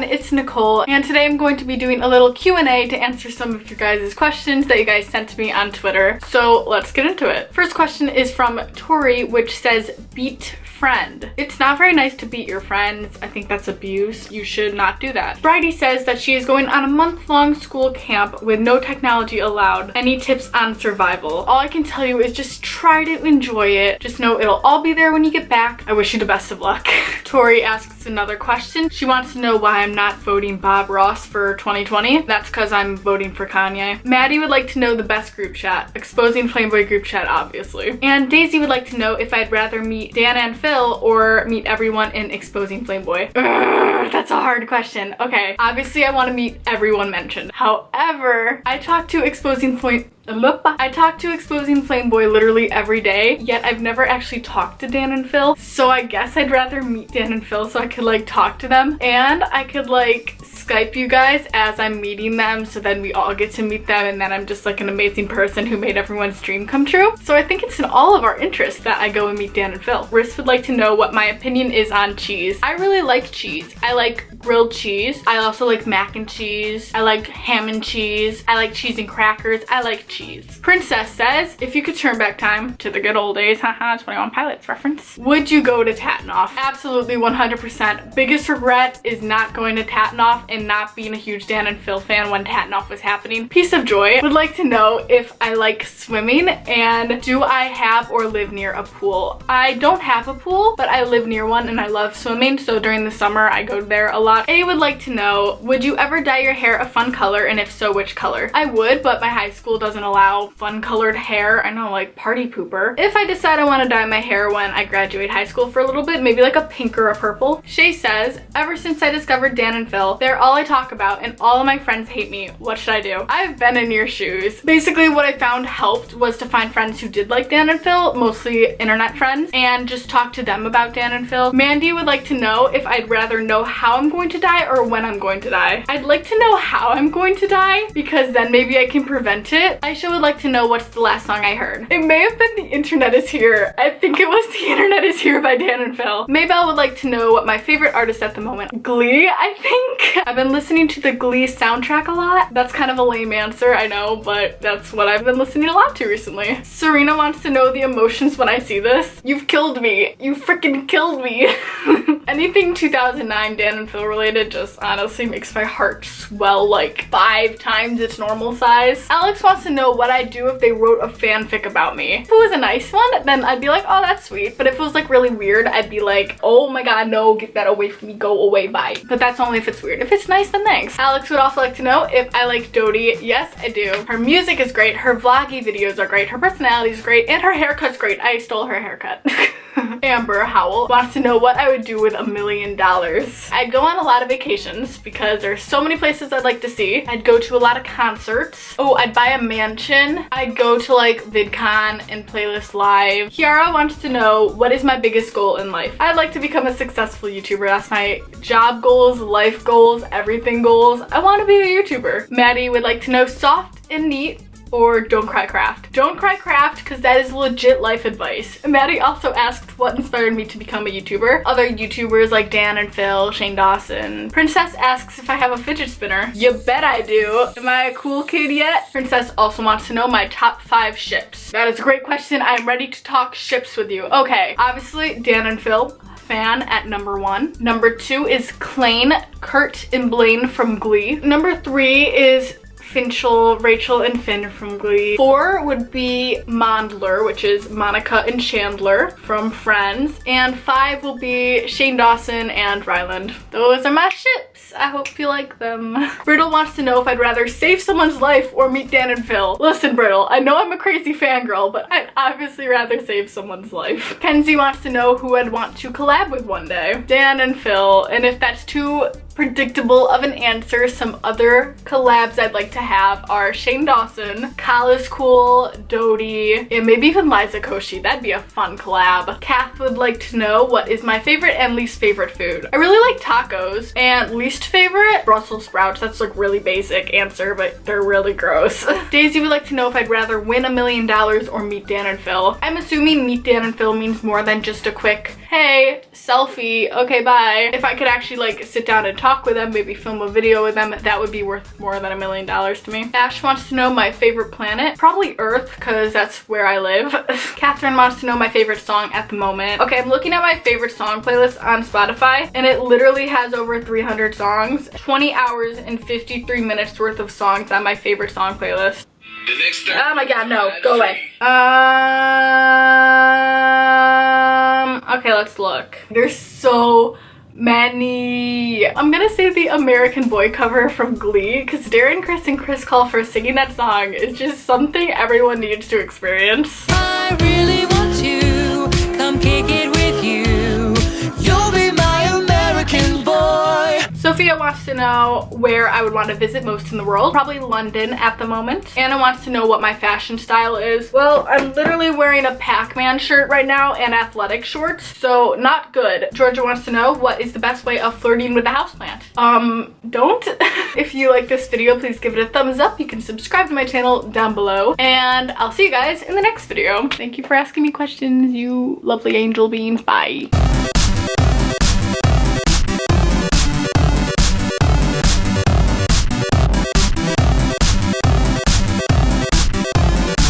it's Nicole, and today I'm going to be doing a little Q&A to answer some of your guys' questions that you guys sent to me on Twitter. So let's get into it. First question is from Tori, which says, beat friend. It's not very nice to beat your friends. I think that's abuse. You should not do that. Bridie says that she is going on a month-long school camp with no technology allowed. Any tips on survival? All I can tell you is just try to enjoy it. Just know it'll all be there when you get back. I wish you the best of luck. Tori asks another question. She wants to know why I'm not voting Bob Ross for 2020. That's because I'm voting for Kanye. Maddie would like to know the best group chat. Exposing Flameboy group chat, obviously. And Daisy would like to know if I'd rather meet Dan and Phil or meet everyone in Exposing Flameboy. That's a hard question. Okay, obviously I want to meet everyone mentioned. However, I talk to Exposing Flameboy literally every day, yet I've never actually talked to Dan and Phil. So I guess I'd rather meet Dan and Phil so I could like talk to them, and I could like Skype you guys as I'm meeting them, so then we all get to meet them, and then I'm just like an amazing person who made everyone's dream come true. So I think it's in all of our interests that I go and meet Dan and Phil. Riss would like to know what my opinion is on cheese. I really like cheese. I like grilled cheese. I also like mac and cheese. I like ham and cheese. I like cheese and crackers. I like cheese. Princess says, if you could turn back time to the good old days, haha, 21 Pilots reference, would you go to Tatanoff? Absolutely, 100%. Biggest regret is not going to Tatanoff and not being a huge Dan and Phil fan when Tatanoff was happening. Piece of joy. Would like to know if I like swimming and do I have or live near a pool? I don't have a pool, but I live near one and I love swimming, so during the summer I go there a lot. A would like to know, would you ever dye your hair a fun color, and if so, which color? I would, but my high school doesn't allow fun colored hair. I know, like party pooper. If I decide I want to dye my hair when I graduate high school for a little bit, maybe like a pink or a purple. Shay says, ever since I discovered Dan and Phil, they're all I talk about and all of my friends hate me. What should I do? I've been in your shoes. Basically what I found helped was to find friends who did like Dan and Phil, mostly internet friends, and just talk to them about Dan and Phil. Mandy would like to know if I'd rather know how I'm going to die or when I'm going to die. I'd like to know how I'm going to die because then maybe I can prevent it. Aisha would like to know what's the last song I heard. It may have been The Internet Is Here. I think it was The Internet Is Here by Dan and Phil. Maybelle would like to know what my favorite artist at the moment. Glee, I think. I've been listening to the Glee soundtrack a lot. That's kind of a lame answer, I know, but that's what I've been listening a lot to recently. Serena wants to know the emotions when I see this. You've killed me. You freaking killed me. Anything 2009 Dan and Phil related just honestly makes my heart swell like 5 times its normal size. Alex wants to know what I'd do if they wrote a fanfic about me. If it was a nice one, then I'd be like, oh, that's sweet. But if it was like really weird, I'd be like, oh my god, no, get that away from me, go away, bye. But that's only if it's weird. If it's nice, then thanks. Alex would also like to know if I like Dodie. Yes, I do. Her music is great, her vloggy videos are great, her personality is great, and her haircut's great. I stole her haircut. Amber Howell wants to know what I would do with $1 million. I'd go on a lot of vacations because there's so many places I'd like to see. I'd go to a lot of concerts. Oh, I'd buy a mansion. I'd go to like VidCon and Playlist Live. Kiara wants to know what is my biggest goal in life. I'd like to become a successful YouTuber. That's my job goals, life goals, everything goals. I want to be a YouTuber. Maddie would like to know soft and neat or don't cry craft. Don't cry craft because that is legit life advice. Maddie also asked what inspired me to become a YouTuber. Other YouTubers like Dan and Phil, Shane Dawson. Princess asks if I have a fidget spinner. You bet I do. Am I a cool kid yet? Princess also wants to know my top 5 ships. That is a great question. I'm ready to talk ships with you. Okay, obviously Dan and Phil. Fan at number 1. Number 2 is Klaine, Kurt, and Blaine from Glee. Number 3 is Finchel, Rachel, and Finn from Glee. 4 would be Mondler, which is Monica and Chandler from Friends. And 5 will be Shane Dawson and Ryland. Those are my ships. I hope you like them. Brittle wants to know if I'd rather save someone's life or meet Dan and Phil. Listen, Brittle, I know I'm a crazy fangirl, but I'd obviously rather save someone's life. Kenzie wants to know who I'd want to collab with one day. Dan and Phil, and if that's too predictable of an answer, some other collabs I'd like to have are Shane Dawson, Kyle is cool, Dodie, and maybe even Liza Koshy. That'd be a fun collab. Kath would like to know what is my favorite and least favorite food. I really like tacos, and least favorite, Brussels sprouts. That's like really basic answer, but they're really gross. Daisy would like to know if I'd rather win $1 million or meet Dan and Phil. I'm assuming meet Dan and Phil means more than just a quick, hey, selfie, okay, bye. If I could actually like sit down and talk with them, maybe film a video with them, that would be worth more than $1 million to me. Ash wants to know my favorite planet. Probably Earth, because that's where I live. Catherine wants to know my favorite song at the moment. Okay, I'm looking at my favorite song playlist on Spotify, and it literally has over 300 songs. 20 hours and 53 minutes worth of songs on my favorite song playlist. Oh my god, no, go away. Okay, let's look. There's so many. I'm gonna say the American Boy cover from Glee, because Darren Criss and Chris Colfer singing that song is just something everyone needs to experience. I really want to come kick it with you. You'll be my American boy. Sophia wants to know where I would want to visit most in the world. Probably London at the moment. Anna wants to know what my fashion style is. Well, I'm literally wearing a Pac-Man shirt right now and athletic shorts, so not good. Georgia wants to know what is the best way of flirting with a houseplant. Don't. If you like this video, please give it a thumbs up. You can subscribe to my channel down below, and I'll see you guys in the next video. Thank you for asking me questions, you lovely angel beings. Bye.